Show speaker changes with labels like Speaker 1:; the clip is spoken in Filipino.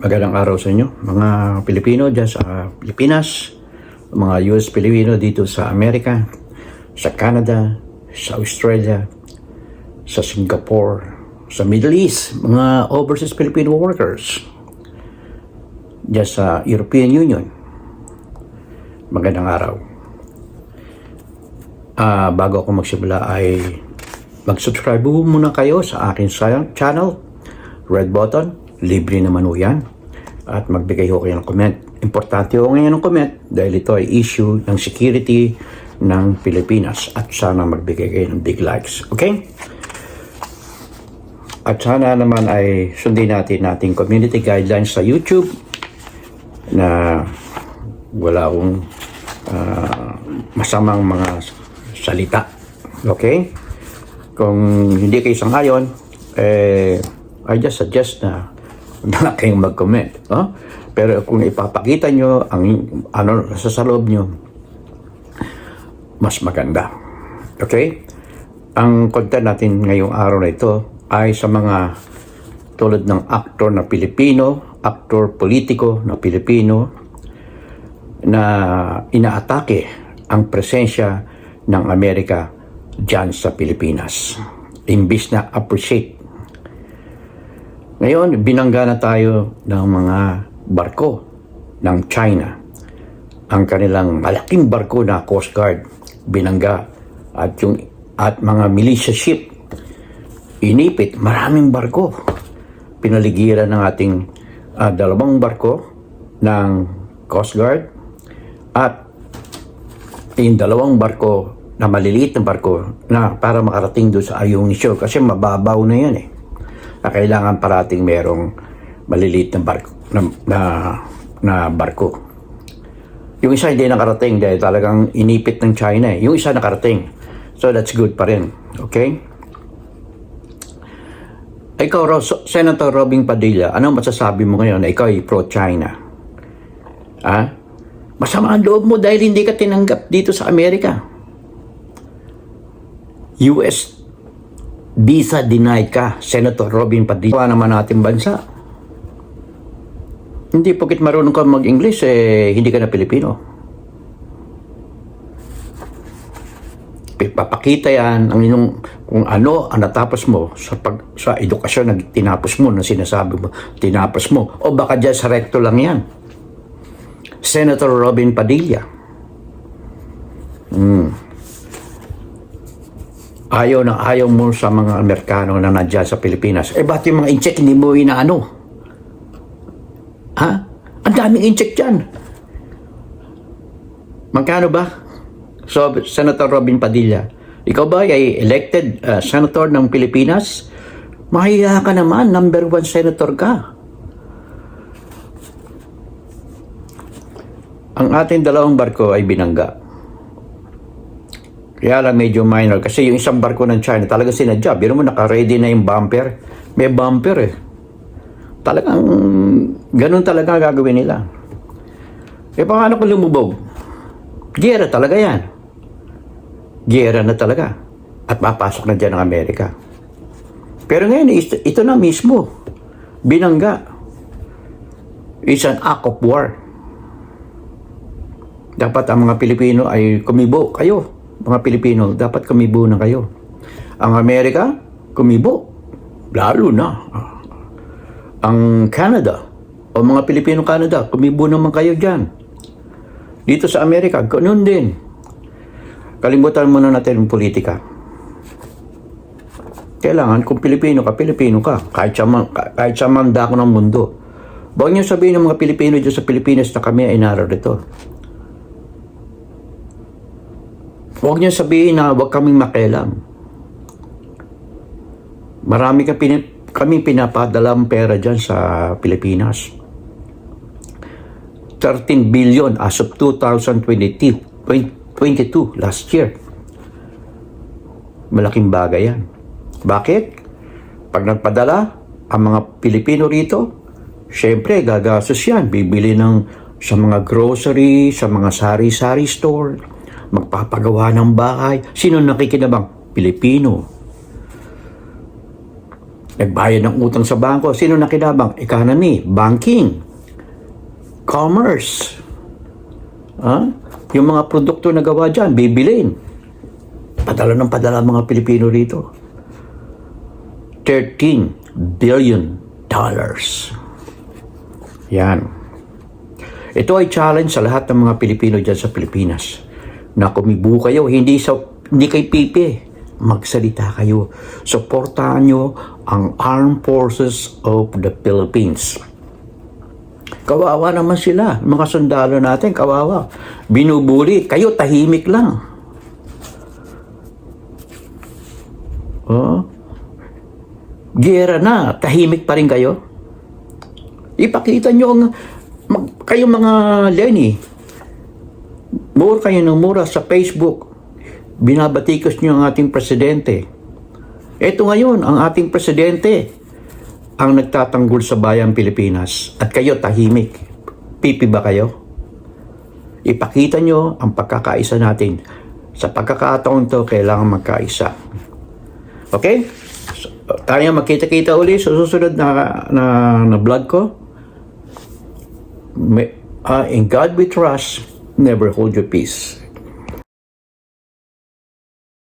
Speaker 1: Magandang araw sa inyo, mga Pilipino dyan sa Pilipinas, mga US Pilipino dito sa Amerika, sa Canada, sa Australia, sa Singapore, sa Middle East, mga overseas Filipino workers dyan sa European Union. Magandang araw. Bago ako magsimula ay mag-subscribe muna kayo sa akin channel, red button, libre naman ho yan. At magbigay ho kayo ng comment. Importante ho ngayon ng comment dahil ito ay issue ng security ng Pilipinas. At sana magbigay kayo ng big likes. Okay? At sana naman ay sundin natin ating community guidelines sa YouTube na wala akong masamang mga salita. Okay? Kung hindi kayo sang-ayon, I just suggest na kayong mag-comment. Pero kung ipapakita nyo ang sa loob nyo, mas maganda. Okay? Ang content natin ngayong araw na ito ay sa mga tulad ng aktor na Pilipino, aktor politiko na Pilipino na inaatake ang presensya ng Amerika dyan sa Pilipinas. Imbis na appreciate. Ngayon, binangga na tayo ng mga barko ng China. Ang kanilang malaking barko na Coast Guard, binangga. At mga militia ship, inipit, maraming barko. Pinaligiran ng ating dalawang barko ng Coast Guard at yung dalawang barko na maliliit na barko na para makarating doon sa Ayungin Shoal kasi mababaw na yan na kailangan parating merong maliliit na barko na barko. Yung isa hindi nakarating dahil talagang inipit ng China Yung isa nakarating. So that's good pa rin. Okay? Ikaw, Senator Robin Padilla, ano masasabi mo ngayon na ikaw ay pro-China? Masama ang loob mo dahil hindi ka tinanggap dito sa Amerika. US visa denied ka, Senator Robin Padilla. Naman natin bansa. Hindi porket marunong ka mag-English, hindi ka na Pilipino. Papakita yan ang inyong kung ano ang natapos mo sa edukasyon na tinapos mo, na sinasabi mo, tinapos mo. O baka dyan sa recto lang yan. Senator Robin Padilla. Ayaw mo sa mga Amerikano na nandiyan sa Pilipinas. Ba't yung mga incheck hindi mo inaano? Ang daming incheck dyan. Magkano ba? So, Senator Robin Padilla, ikaw ba ay elected senator ng Pilipinas? Mahiya ka naman, number 1 senator ka. Ang ating dalawang barko ay binangga. Kaya lang medyo minor kasi yung isang barko ng China talagang sinadya. Biro mo naka-ready na yung bumper. May bumper Talagang ganun talaga gagawin nila. Paano kung lumubog? Giyera talaga yan. Giyera na talaga. At mapasok na dyan ang Amerika. Pero ngayon, ito na mismo. Binangga. It's an act of war. Dapat ang mga Pilipino ay kumibo kayo. Mga Pilipino, dapat kumibo na kayo. Ang Amerika, kumibo. Lalo na. Ang Canada, o mga Pilipino-Canada, kumibo naman kayo dyan. Dito sa Amerika, ganun din. Kalimutan muna natin ang politika. Kailangan, kung Pilipino ka, Pilipino ka. Kahit sa manda ko ng mundo. Huwag niyo sabihin ng mga Pilipino dyan sa Pilipinas na kami ay nararito. Huwag niyo sabihin na huwag kaming makialam. Marami kaming pinapadalang pera dyan sa Pilipinas. 13 billion as of 2022 last year. Malaking bagay yan. Bakit? Pag nagpadala ang mga Pilipino rito, syempre gagastos yan. Bibili sa mga grocery, sa mga sari-sari store, magpapagawa ng bahay. Sino nakikinabang? Pilipino. Nagbayad ng utang sa bangko. Sino nakinabang? Economy, banking, commerce. Yung mga produkto na gawa dyan, bibilin. Padala ng padala ang mga Pilipino rito. $13 billion. Yan. Ito ay challenge sa lahat ng mga Pilipino dyan sa Pilipinas. Na kumibu kayo, hindi kay pipi. Magsalita kayo. Suportahan nyo ang Armed Forces of the Philippines. Kawawa naman sila. Mga sundalo natin, kawawa. Binubuli. Kayo, tahimik lang. Giyera na, tahimik pa rin kayo. Ipakita nyo kayo mga Lenny. Mura kayo ng mura sa Facebook. Binabatikos nyo ang ating presidente. Ito ngayon, ang ating presidente ang nagtatanggol sa bayang Pilipinas. At kayo, tahimik. Pipi ba kayo? Ipakita nyo ang pagkakaisa natin. Sa pagkakataon to, kailangan magkaisa. Okay? So, tayo magkita-kita uli sa susunod na vlog ko. In God we trust, never hold your peace.